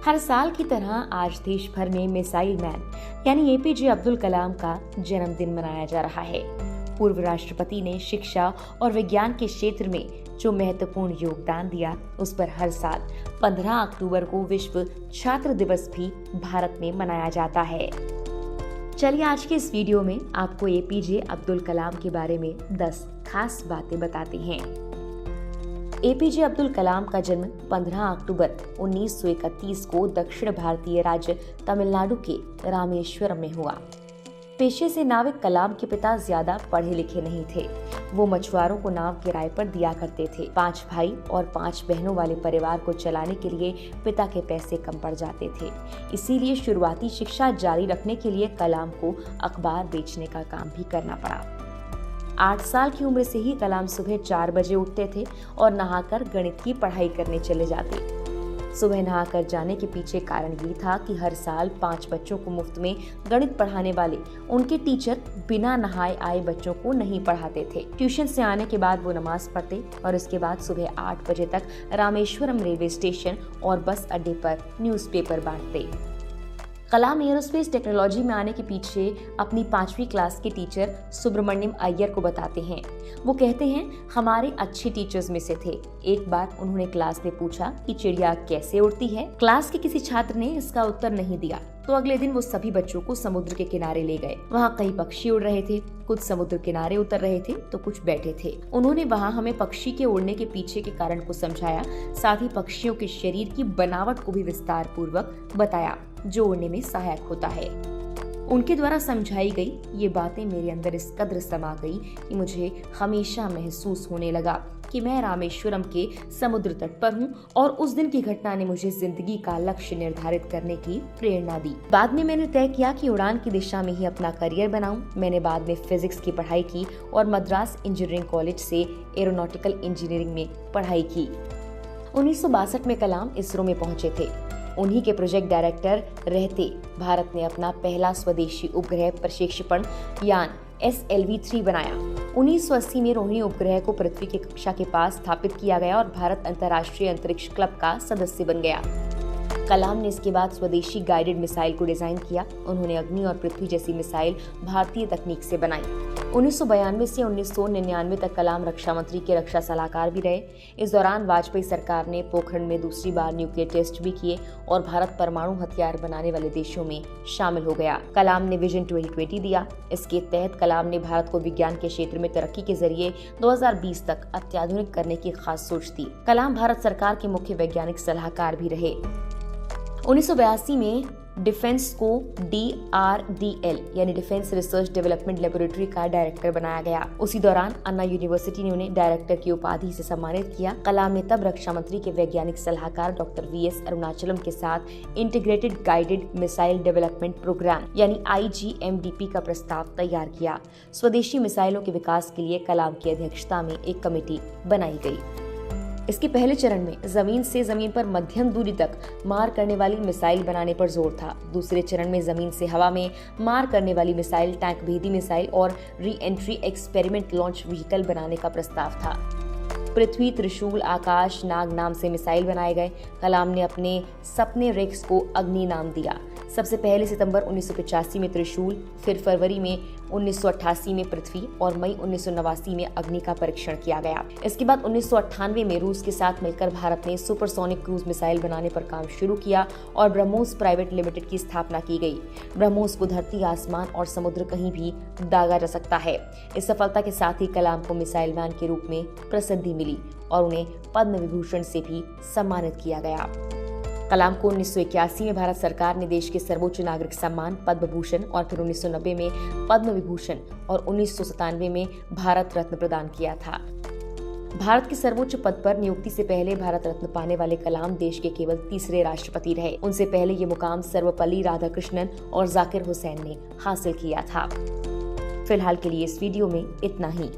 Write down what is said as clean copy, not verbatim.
हर साल की तरह आज देश भर में मिसाइल मैन यानी एपीजे अब्दुल कलाम का जन्मदिन मनाया जा रहा है। पूर्व राष्ट्रपति ने शिक्षा और विज्ञान के क्षेत्र में जो महत्वपूर्ण योगदान दिया, उस पर हर साल 15 अक्टूबर को विश्व छात्र दिवस भी भारत में मनाया जाता है। चलिए आज के इस वीडियो में आपको एपीजे अब्दुल कलाम के बारे में 10 खास बातें बताते हैं। एपीजे अब्दुल कलाम का जन्म 15 अक्टूबर 1931 को दक्षिण भारतीय राज्य तमिलनाडु के रामेश्वरम में हुआ। पेशे से नाविक कलाम के पिता ज्यादा पढ़े लिखे नहीं थे। वो मछुआरों को नाव किराए पर दिया करते थे। 5 भाई और 5 बहनों वाले परिवार को चलाने के लिए पिता के पैसे कम पड़ जाते थे। इसीलिए शुरुआती शिक्षा जारी रखने के लिए कलाम को अखबार बेचने का काम भी करना पड़ा। 8 साल की उम्र से ही कलाम सुबह 4 बजे उठते थे और नहाकर गणित की पढ़ाई करने चले जाते। सुबह नहाकर जाने के पीछे कारण ये था कि हर साल 5 बच्चों को मुफ्त में गणित पढ़ाने वाले उनके टीचर बिना नहाए आए बच्चों को नहीं पढ़ाते थे। ट्यूशन से आने के बाद वो नमाज पढ़ते और इसके बाद सुबह 8 बजे तक रामेश्वरम रेलवे स्टेशन और बस अड्डे पर न्यूज़पेपर बांटते। कलाम एरोस्पेस टेक्नोलॉजी में आने के पीछे अपनी 5वीं क्लास के टीचर सुब्रमण्यम अय्यर को बताते हैं। वो कहते हैं, हमारे अच्छे टीचर्स में से थे। एक बार उन्होंने क्लास में पूछा कि चिड़िया कैसे उड़ती है। क्लास के किसी छात्र ने इसका उत्तर नहीं दिया, तो अगले दिन वो सभी बच्चों को समुद्र के किनारे ले गए। वहाँ कई पक्षी उड़ रहे थे, कुछ समुद्र किनारे उतर रहे थे तो कुछ बैठे थे। उन्होंने वहाँ हमें पक्षी के उड़ने के पीछे के कारण को समझाया, साथ ही पक्षियों के शरीर की बनावट को भी विस्तार पूर्वक बताया, जो उड़ने में सहायक होता है। उनके द्वारा समझाई गई ये बातें मेरे अंदर इस कदर समा गई कि मुझे हमेशा महसूस होने लगा कि मैं रामेश्वरम के समुद्र तट पर हूँ और उस दिन की घटना ने मुझे जिंदगी का लक्ष्य निर्धारित करने की प्रेरणा दी। बाद में मैंने तय किया कि उड़ान की दिशा में ही अपना करियर बनाऊं। मैंने बाद में फिजिक्स की पढ़ाई की और मद्रास इंजीनियरिंग कॉलेज से एरोनॉटिकल इंजीनियरिंग में पढ़ाई की। 1962 में कलाम इसरो में पहुंचे थे। उन्हीं के प्रोजेक्ट डायरेक्टर रहते भारत ने अपना पहला स्वदेशी उपग्रह प्रक्षेपण यान SLV-3 बनाया। 1980 में रोहिणी उपग्रह को पृथ्वी की कक्षा के पास स्थापित किया गया और भारत अंतर्राष्ट्रीय अंतरिक्ष क्लब का सदस्य बन गया। कलाम ने इसके बाद स्वदेशी गाइडेड मिसाइल को डिजाइन किया। उन्होंने अग्नि और पृथ्वी जैसी मिसाइल भारतीय तकनीक से बनाई। 1992 से 1999 तक कलाम रक्षा मंत्री के रक्षा सलाहकार भी रहे। इस दौरान वाजपेयी सरकार ने पोखरण में दूसरी बार न्यूक्लियर टेस्ट भी किए और भारत परमाणु हथियार बनाने वाले देशों में शामिल हो गया। कलाम ने विजन 2020 दिया। इसके तहत कलाम ने भारत को विज्ञान के क्षेत्र में तरक्की के जरिए 2020 तक अत्याधुनिक करने की खास सोच थी। कलाम भारत सरकार के मुख्य वैज्ञानिक सलाहकार भी रहे। 1982 में डिफेंस को DRDL यानी डिफेंस रिसर्च डेवलपमेंट लेबोरेटरी का डायरेक्टर बनाया गया। उसी दौरान अन्ना यूनिवर्सिटी ने उन्हें डायरेक्टर की उपाधि से सम्मानित किया। कलाम ने तब रक्षा मंत्री के वैज्ञानिक सलाहकार डॉक्टर VS अरुणाचलम के साथ integrated guided missile development programme यानी IGMDP का प्रस्ताव तैयार किया। स्वदेशी मिसाइलों के विकास के लिए कलाम की अध्यक्षता में एक कमेटी बनाई गई। इसके पहले चरण में जमीन से जमीन पर मध्यम दूरी तक मार करने वाली मिसाइल बनाने पर जोर था। दूसरे चरण में जमीन से हवा में मार करने वाली मिसाइल, टैंक भेदी मिसाइल और re entry experiment launch vehicle बनाने का प्रस्ताव था। पृथ्वी, त्रिशूल, आकाश, नाग नाम से मिसाइल बनाए गए। कलाम ने अपने सपने रेक्स को अग्नि नाम दिया। सबसे पहले सितंबर 1985 में त्रिशूल, फिर फरवरी में 1988 में पृथ्वी और मई 1989 में अग्नि का परीक्षण किया गया। इसके बाद 1998 में रूस के साथ मिलकर भारत ने सुपरसोनिक क्रूज मिसाइल बनाने पर काम शुरू किया और ब्रह्मोस प्राइवेट लिमिटेड की स्थापना की गई। ब्रह्मोस को धरती, आसमान और समुद्र कहीं भी दागा जा सकता है। इस सफलता के साथ ही कलाम को मिसाइल मैन के रूप में प्रसिद्धि मिली और उन्हें पद्म विभूषण से भी सम्मानित किया गया। कलाम को 1981 में भारत सरकार ने देश के सर्वोच्च नागरिक सम्मान पद्म भूषण और फिर 1990 में पद्म विभूषण और 1997 में भारत रत्न प्रदान किया था। भारत के सर्वोच्च पद पर नियुक्ति से पहले भारत रत्न पाने वाले कलाम देश के केवल तीसरे राष्ट्रपति रहे। उनसे पहले ये मुकाम सर्वपल्ली राधाकृष्णन और जाकिर हुसैन ने हासिल किया था। फिलहाल के लिए इस वीडियो में इतना ही।